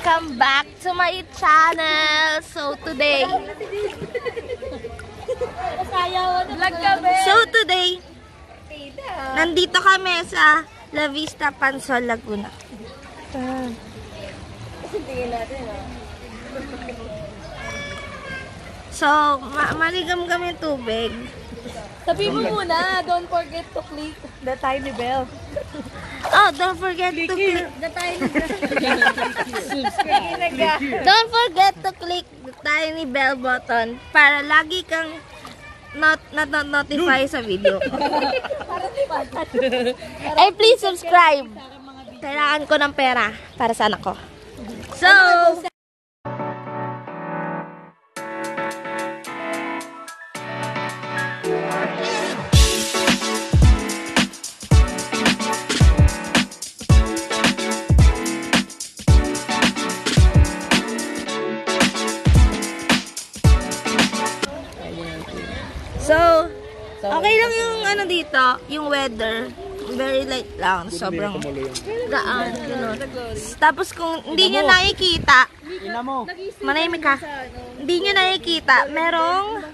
Welcome back to my channel. So today, nandito kami sa La Vista, Pansol, Laguna. So, maligam kami tubig. Sabi mo muna, don't forget to click the tiny bell. Oh, don't forget to click The tiny bell. Don't forget to click the tiny bell button para lagi kang notify sa video ko. Ay, please subscribe. Kailangan ko ng pera para sa anak ko. So, okay lang yung ano dito, yung weather. Very light lang, sobrang gaan, gano'n. Tapos kung hindi nyo nakikita, manahimik ka, hindi nyo nakikita, merong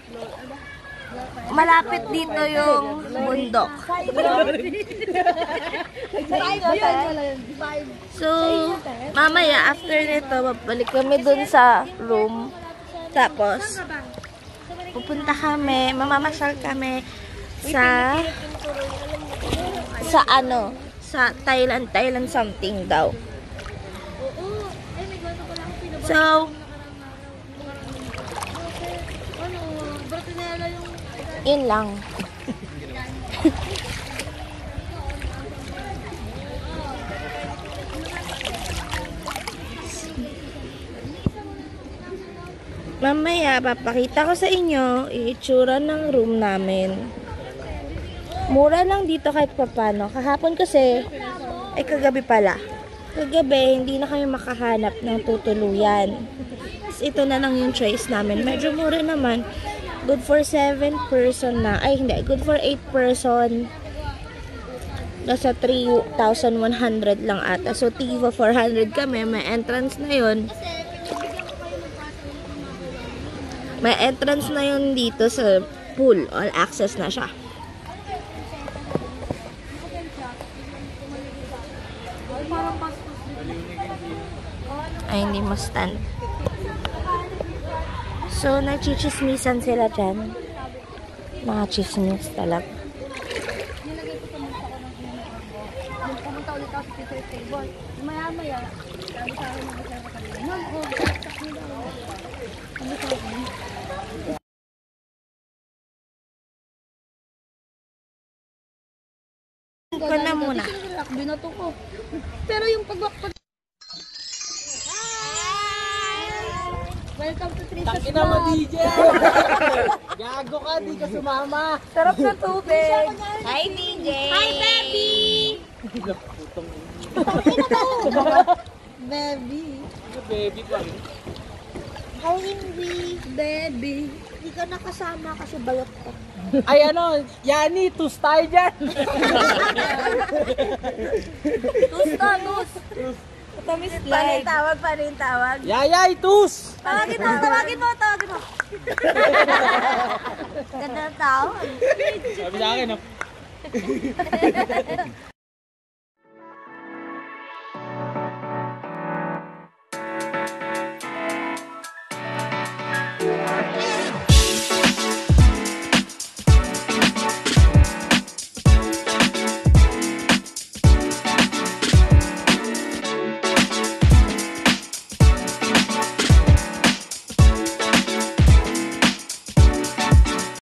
malapit dito yung bundok. So, mamaya, after nito, babalik kami dun sa room. Tapos, pupunta kami, mamamasyal kami sa Thailand something daw. So, yun lang. Mamaya, papakita ko sa inyo itsura ng room namin. Mura lang dito kahit papano. Kahapon kasi, ay kagabi pala. Kagabi, hindi na kami makahanap ng tutuluyan. Ito na lang yung choice namin. Medyo mura naman. Good for 7 person na. Ay, hindi. Good for 8 person. Nasa 3,100 lang ata. So, tigwa 400 kami. May entrance na yun. May entrance na yun dito sa pool. All access na siya. Ay, hindi mo stand. So, nagchichismisan sila dyan. Mga chismis talaga. Pumunta ulit ako sa teacher table. Maya-maya, sabi sa akin ng kasama kanina. Ko na muna. Binato ko. Pero yung pagwakpag... Welcome to Trisha's Takina mo, Vlog. DJ! Gago ka, di ka sumama. Sarap na tubig. Hi, DJ! Hi, baby! Baby. Baby pa. Hi, Hindi! Baby. Hindi ka nakasama kasi bayot ka. Ay ano, Yani, tus tayo dyan. Tus. Tamis like. Pa rin tawag. Yayay, tus! Tawagin mo. Ganda ng tawag. Sabi sa akin,